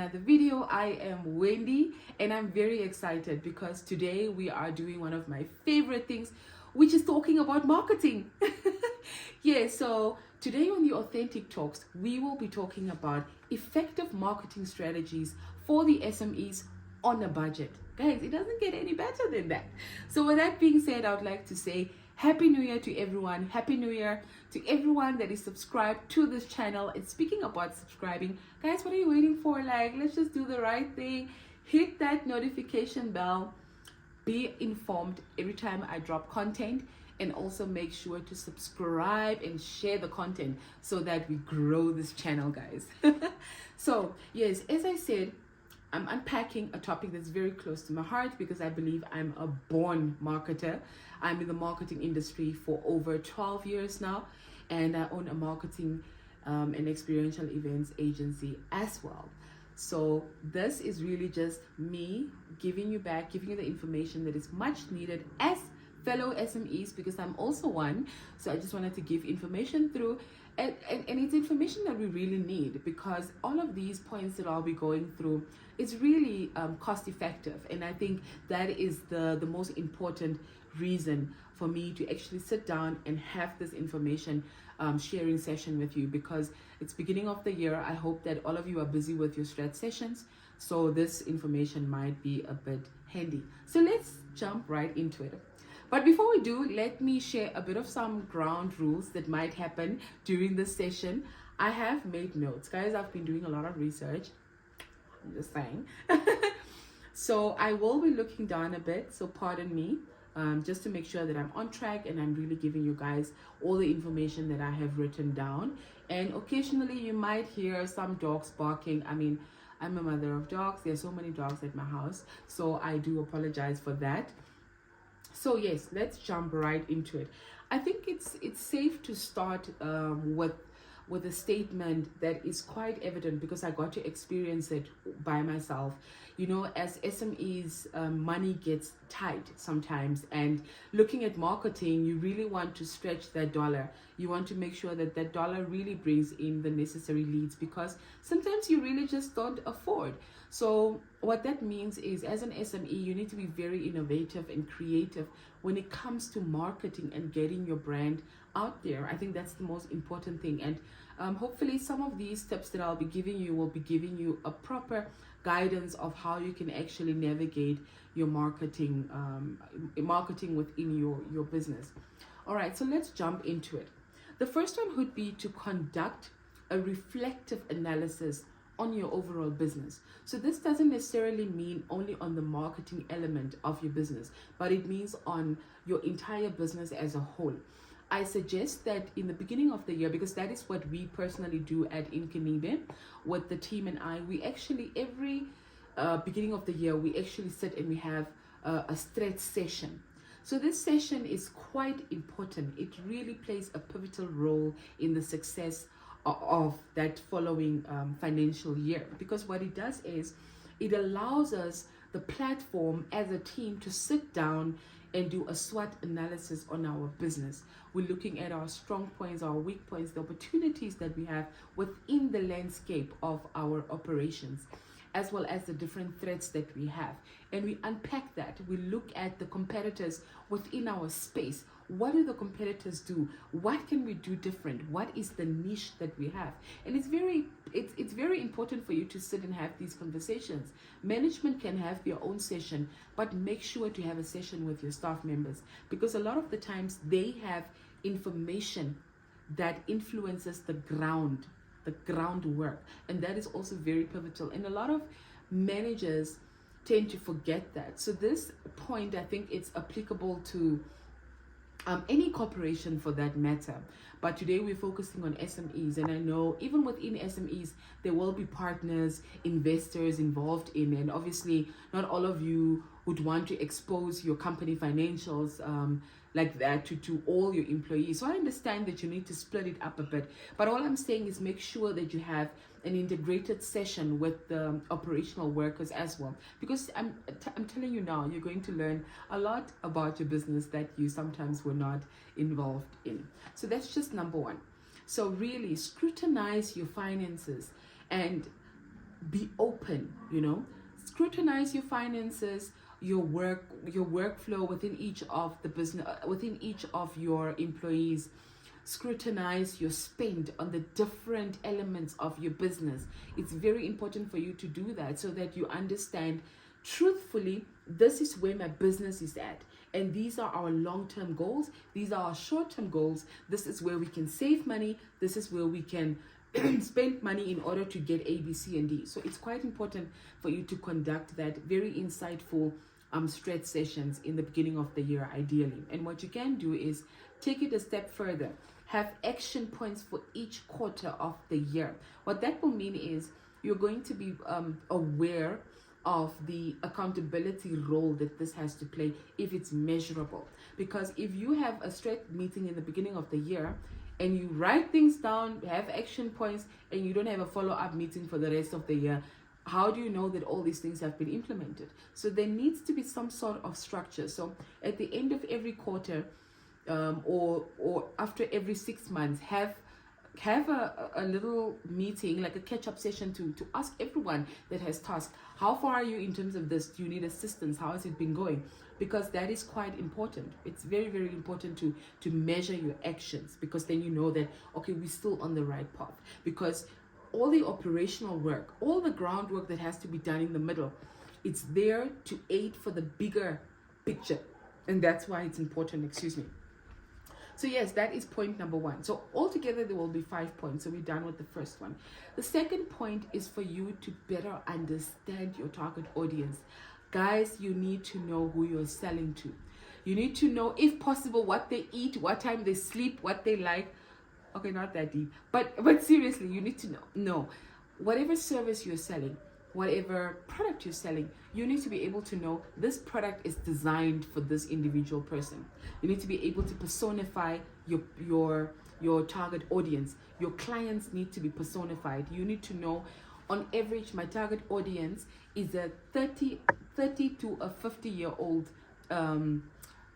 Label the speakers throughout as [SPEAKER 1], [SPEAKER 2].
[SPEAKER 1] another video. I am Wendy and I'm very excited because today we are doing one of my favorite things, which is talking about marketing. Yeah, so today on the Authentic Talks, we will be talking about effective marketing strategies for the SMEs on a budget. Guys, it doesn't get any better than that. So with that being said, I would like to say Happy New Year to everyone. Happy New Year to everyone that is subscribed to this channel. And speaking about subscribing, guys, what are you waiting for? Like, let's just do the right thing. Hit that notification bell. Be informed every time I drop content. And also make sure to subscribe and share the content so that we grow this channel, guys. So, yes, as I said, I'm unpacking a topic that's very close to my heart because I believe I'm a born marketer. I'm in the marketing industry for over 12 years now, and I own a marketing and experiential events agency as well. So this is really just me giving you the information that is much needed as fellow SMEs, because I'm also one. So I just wanted to give information through, and it's information that we really need, because all of these points that I'll be going through is really cost effective. And I think that is the most important reason for me to actually sit down and have this information sharing session with you, because it's beginning of the year. I hope that all of you are busy with your strat sessions, so this information might be a bit handy. So let's jump right into it. But before we do, let me share a bit of some ground rules that might happen during this session. I have made notes, guys. I've been doing a lot of research. I'm just saying. So I will be looking down a bit, so pardon me, just to make sure that I'm on track and I'm really giving you guys all the information that I have written down. And occasionally you might hear some dogs barking. I mean, I'm a mother of dogs. There's so many dogs at my house, so I do apologize for that. So yes, let's jump right into it. I think it's safe to start with a statement that is quite evident, because I got to experience it by myself. You know, as SMEs, money gets tight sometimes, and looking at marketing, you really want to stretch that dollar. You want to make sure that that dollar really brings in the necessary leads, because sometimes you really just don't afford. So what that means is, as an SME, you need to be very innovative and creative when it comes to marketing and getting your brand out there. I think that's the most important thing. And hopefully some of these tips that I'll be giving you will be giving you a proper guidance of how you can actually navigate your marketing within your business. All right, so let's jump into it. The first one would be to conduct a reflective analysis on your overall business. So this doesn't necessarily mean only on the marketing element of your business, but it means on your entire business as a whole. I suggest that in the beginning of the year, because that is what we personally do at Inkanibe with the team and I, we actually every beginning of the year, we actually sit and we have a stretch session. So this session is quite important. It really plays a pivotal role in the success of that following financial year, because what it does is it allows us the platform as a team to sit down and do a SWOT analysis on our business. We're looking at our strong points, our weak points, the opportunities that we have within the landscape of our operations, as well as the different threats that we have. And we unpack that. We look at the competitors within our space. What do the competitors do? What can we do different? What is the niche that we have? And it's very important for you to sit and have these conversations. Management can have their own session, but make sure to have a session with your staff members, because a lot of the times they have information that influences the groundwork, and that is also very pivotal. And a lot of managers tend to forget that. So this point, I think it's applicable to any corporation for that matter. But today we're focusing on SMEs, and I know even within SMEs there will be partners, investors involved in, and obviously not all of you would want to expose your company financials like that to all your employees. So I understand that you need to split it up a bit, but all I'm saying is make sure that you have an integrated session with the operational workers as well, because I'm telling you now, you're going to learn a lot about your business that you sometimes were not involved in. So that's just number one. So really scrutinize your finances, and be open, scrutinize your finances, your workflow within each of the business, within each of your employees. Scrutinize your spend on the different elements of your business. It's very important for you to do that so that you understand truthfully, this is where my business is at, and these are our long-term goals, these are our short-term goals, this is where we can save money, this is where we can spend money in order to get A, B, C, and D. So it's quite important for you to conduct that very insightful stretch sessions in the beginning of the year, ideally. And what you can do is take it a step further. Have action points for each quarter of the year. What that will mean is you're going to be aware of the accountability role that this has to play if it's measurable. Because if you have a stretch meeting in the beginning of the year and you write things down, have action points, and you don't have a follow-up meeting for the rest of the year, how do you know that all these things have been implemented? So there needs to be some sort of structure. So at the end of every quarter, or after every 6 months, have a little meeting, like a catch-up session, to ask everyone that has tasks, how far are you in terms of this? Do you need assistance? How has it been going? Because that is quite important. It's very, very important to measure your actions, because then you know that, okay, we're still on the right path. Because all the operational work, all the groundwork that has to be done in the middle, it's there to aid for the bigger picture. And that's why it's important, excuse me. So yes, that is point number 1. So altogether there will be 5 points. So we're done with the first one. The second point is for you to better understand your target audience. Guys, you need to know who you're selling to. You need to know, if possible, what they eat, what time they sleep, what they like. Okay, not that deep, but seriously, you need to know whatever service you're selling, whatever product you're selling, you need to be able to know this product is designed for this individual person. You need to be able to personify your target audience. Your clients need to be personified. You need to know, on average, my target audience is a 30 to a 50-year-old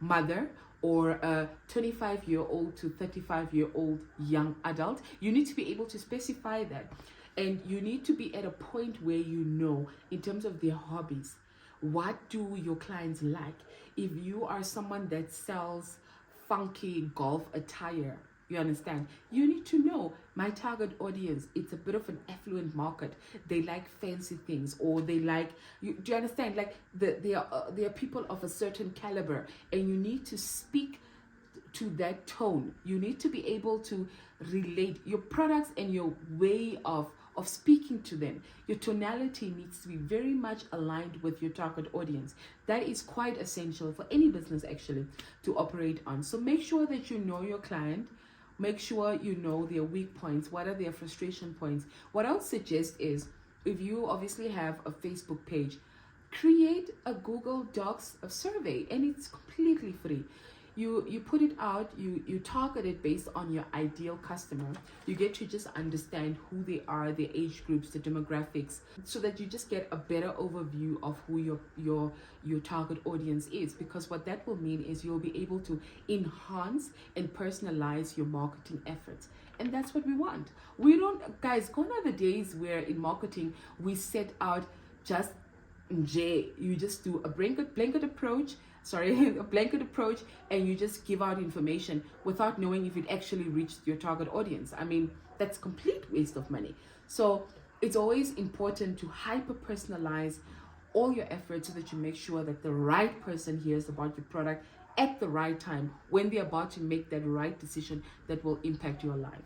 [SPEAKER 1] mother, or a 25-year-old to 35-year-old young adult. You need to be able to specify that. And you need to be at a point where you know, in terms of their hobbies, what do your clients like? If you are someone that sells funky golf attire, you understand, you need to know my target audience. It's a bit of an affluent market. They like fancy things, or they like, do you understand? Like they are people of a certain caliber, and you need to speak to that tone. You need to be able to relate your products and your way of speaking to them. Your tonality needs to be very much aligned with your target audience. That is quite essential for any business actually to operate on. So make sure that you know your client. Make sure you know their weak points. What are their frustration points? What I would suggest is, if you obviously have a Facebook page, create a Google Docs survey, and it's completely free. You put it out, you target it based on your ideal customer. You get to just understand who they are, their age groups, the demographics, so that you just get a better overview of who your target audience is. Because what that will mean is you'll be able to enhance and personalize your marketing efforts. And that's what we want. We don't, guys, gone are the days where in marketing we set out just you just do a blanket approach, and you just give out information without knowing if it actually reached your target audience. I mean, that's complete waste of money. So it's always important to hyper personalize all your efforts so that you make sure that the right person hears about your product at the right time, when they're about to make that right decision that will impact your life.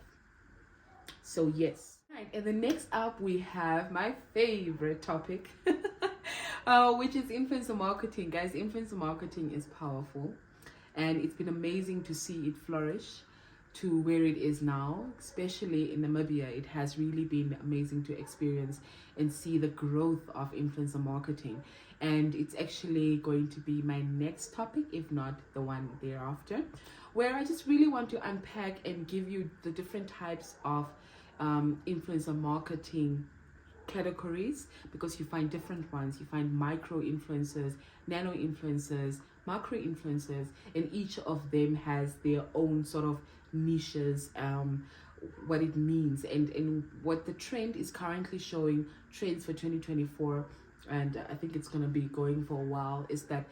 [SPEAKER 1] So yes. Right, and the next up we have my favorite topic, which is influencer marketing. Guys, influencer marketing is powerful, and it's been amazing to see it flourish to where it is now, especially in Namibia. It has really been amazing to experience and see the growth of influencer marketing. And it's actually going to be my next topic, if not the one thereafter, where I just really want to unpack and give you the different types of influencer marketing categories, because you find different ones. You find micro influencers, nano influencers, macro influencers, and each of them has their own sort of niches what it means, and what the trend is currently showing, trends for 2024, and I think it's going to be going for a while, is that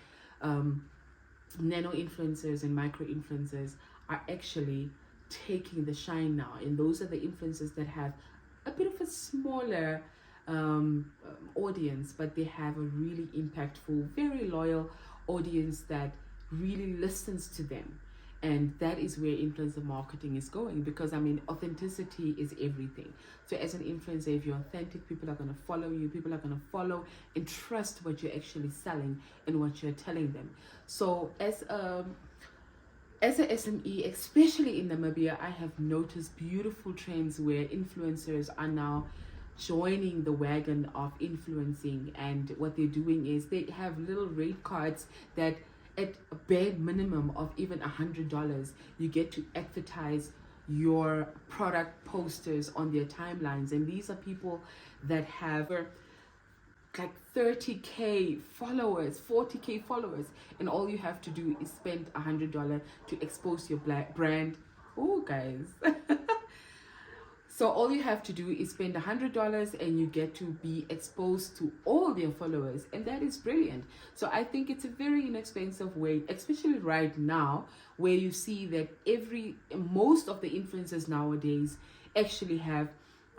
[SPEAKER 1] nano influencers and micro influencers are actually taking the shine now, and those are the influencers that have a bit of a smaller audience, but they have a really impactful, very loyal audience that really listens to them. And that is where influencer marketing is going, because I mean, authenticity is everything. So as an influencer, if you're authentic, people are going to follow you, people are going to follow and trust what you're actually selling and what you're telling them. So as a SME, especially in Namibia, I have noticed beautiful trends where influencers are now joining the wagon of influencing, and what they're doing is they have little rate cards that at a bare minimum of even $100 you get to advertise your product posters on their timelines. And these are people that have like 30k followers, 40k followers, and all you have to do is spend $100 to expose your brand. Oh guys. So all you have to do is spend $100 and you get to be exposed to all their followers, and that is brilliant. So I think it's a very inexpensive way, especially right now, where you see that most of the influencers nowadays actually have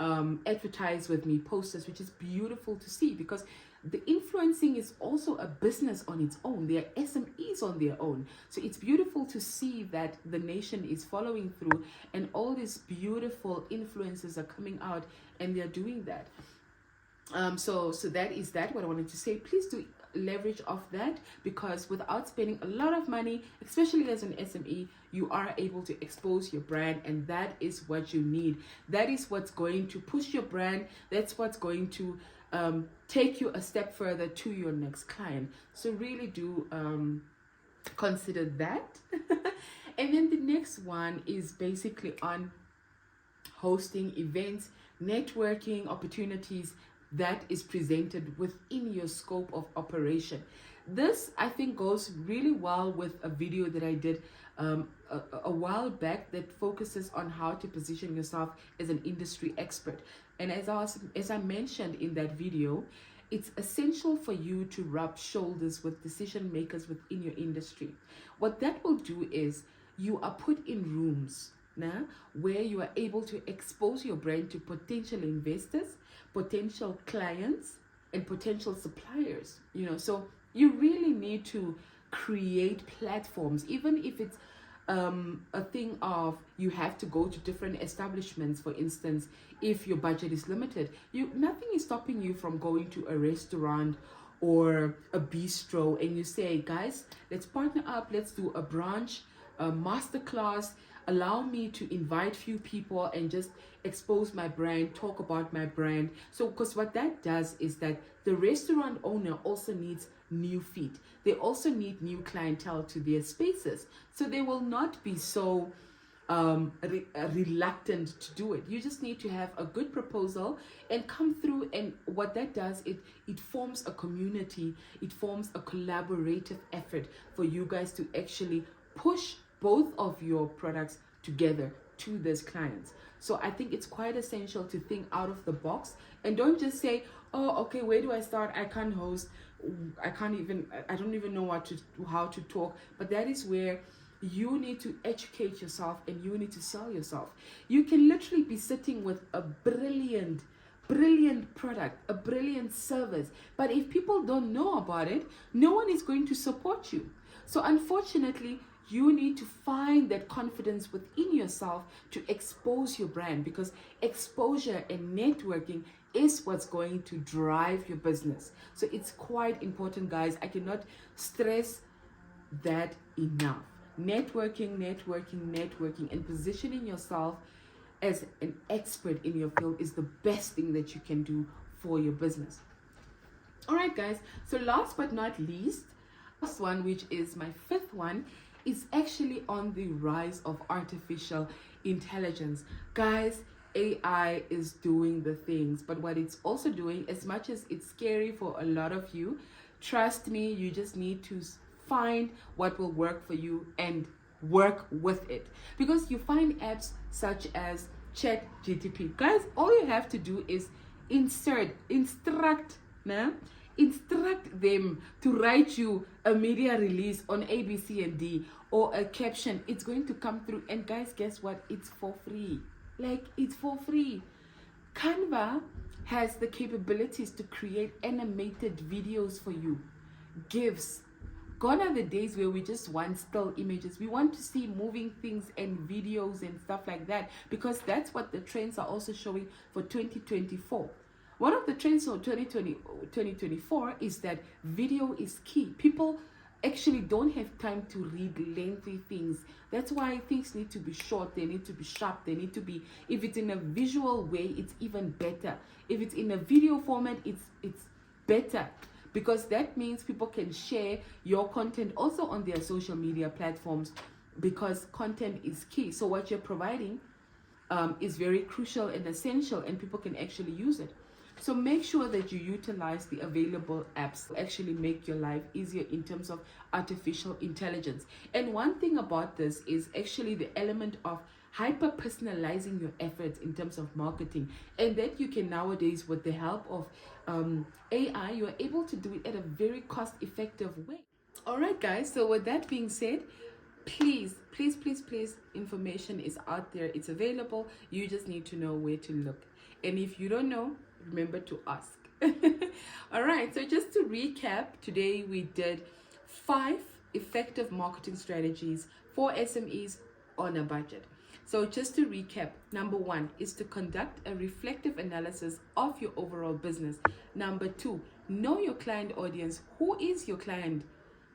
[SPEAKER 1] advertise with me posters, which is beautiful to see, because the influencing is also a business on its own. They are SMEs on their own. So it's beautiful to see that the nation is following through, and all these beautiful influencers are coming out and they're doing that. So that is that what I wanted to say. Please do leverage off that, because without spending a lot of money, especially as an SME, you are able to expose your brand, and that is what you need. That is what's going to push your brand. That's what's going to take you a step further to your next client. So really do consider that. And then the next one is basically on hosting events, networking opportunities that is presented within your scope of operation. This I think goes really well with a video that I did a while back that focuses on how to position yourself as an industry expert. And as I mentioned in that video, it's essential for you to rub shoulders with decision makers within your industry. What that will do is you are put in rooms where you are able to expose your brand to potential investors, potential clients, and potential suppliers. So you really need to create platforms, even if it's a thing of you have to go to different establishments. For instance, if your budget is limited, nothing is stopping you from going to a restaurant or a bistro and you say, guys, let's partner up, let's do a brunch, a masterclass, allow me to invite few people and just expose my brand, talk about my brand. So because what that does is that the restaurant owner also needs new feet. They also need new clientele to their spaces. So they will not be so reluctant to do it. You just need to have a good proposal and come through, and what that does, it forms a community, it forms a collaborative effort for you guys to actually push both of your products together to those clients. So I think it's quite essential to think out of the box and don't just say, oh, okay, where do I start? I can't host, I don't even know how to talk. But that is where you need to educate yourself and you need to sell yourself. You can literally be sitting with a brilliant product, a brilliant service, but if people don't know about it, no one is going to support you. So unfortunately, you need to find that confidence within yourself to expose your brand, because exposure and networking is what's going to drive your business. So it's quite important, guys. I cannot stress that enough. Networking, and positioning yourself as an expert in your field is the best thing that you can do for your business. All right, guys. So last but not least, last one, which is my fifth one, is actually on the rise of artificial intelligence. Guys, AI is doing the things, but what it's also doing, as much as it's scary for a lot of you, trust me, you just need to find what will work for you and work with it. Because you find apps such as Chat GTP. Guys, all you have to do is instruct them to write you a media release on A, B, C, and D, or a caption. It's going to come through, and guys, guess what? It's for free. Like, it's for free. Canva has the capabilities to create animated videos for you. GIFs. Gone are the days where we just want still images. We want to see moving things and videos and stuff like that, because that's what the trends are also showing for 2024. One of the trends for 2024 is that video is key. People actually don't have time to read lengthy things. That's why things need to be short, they need to be sharp, they need to be, if it's in a visual way, it's even better. If it's in a video format, it's better, because that means people can share your content also on their social media platforms, because content is key. So what you're providing is very crucial and essential, and people can actually use it. So make sure that you utilize the available apps to actually make your life easier in terms of artificial intelligence. And one thing about this is actually the element of hyper personalizing your efforts in terms of marketing, and that you can nowadays, with the help of AI, you are able to do it at a very cost effective way. All right, guys, so with that being said, please, information is out there, it's available. You just need to know where to look, and if you don't know, remember to ask. All right, so just to recap, today we did 5 effective marketing strategies for SMEs on a budget. So just to recap, number 1 is to conduct a reflective analysis of your overall business. Number 2, know your client audience. Who is your client?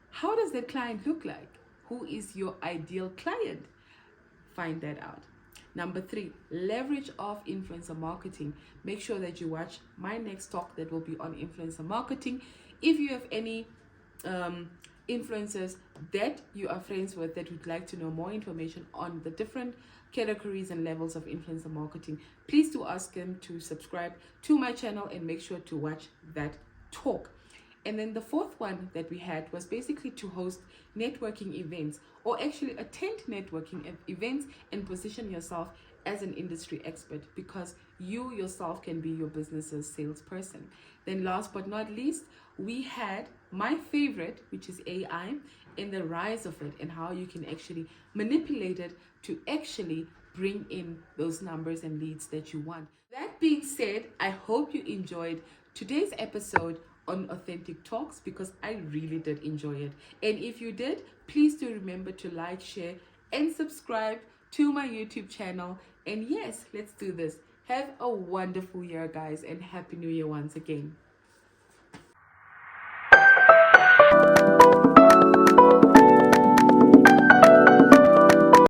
[SPEAKER 1] How does that client look like? Who is your ideal client? Find that out. Number 3, leverage of influencer marketing. Make sure that you watch my next talk that will be on influencer marketing. If you have any influencers that you are friends with that would like to know more information on the different categories and levels of influencer marketing, please do ask them to subscribe to my channel and make sure to watch that talk. And then the 4th one that we had was basically to host networking events, or actually attend networking events and position yourself as an industry expert, because you yourself can be your business's salesperson. Then last but not least, we had my favorite, which is AI, and the rise of it, and how you can actually manipulate it to actually bring in those numbers and leads that you want. That being said, I hope you enjoyed today's episode on Authentic Talks, because I really did enjoy it. And if you did, please do remember to like, share, and subscribe to my YouTube channel. And yes, let's do this. Have a wonderful year, guys, and Happy New Year once again.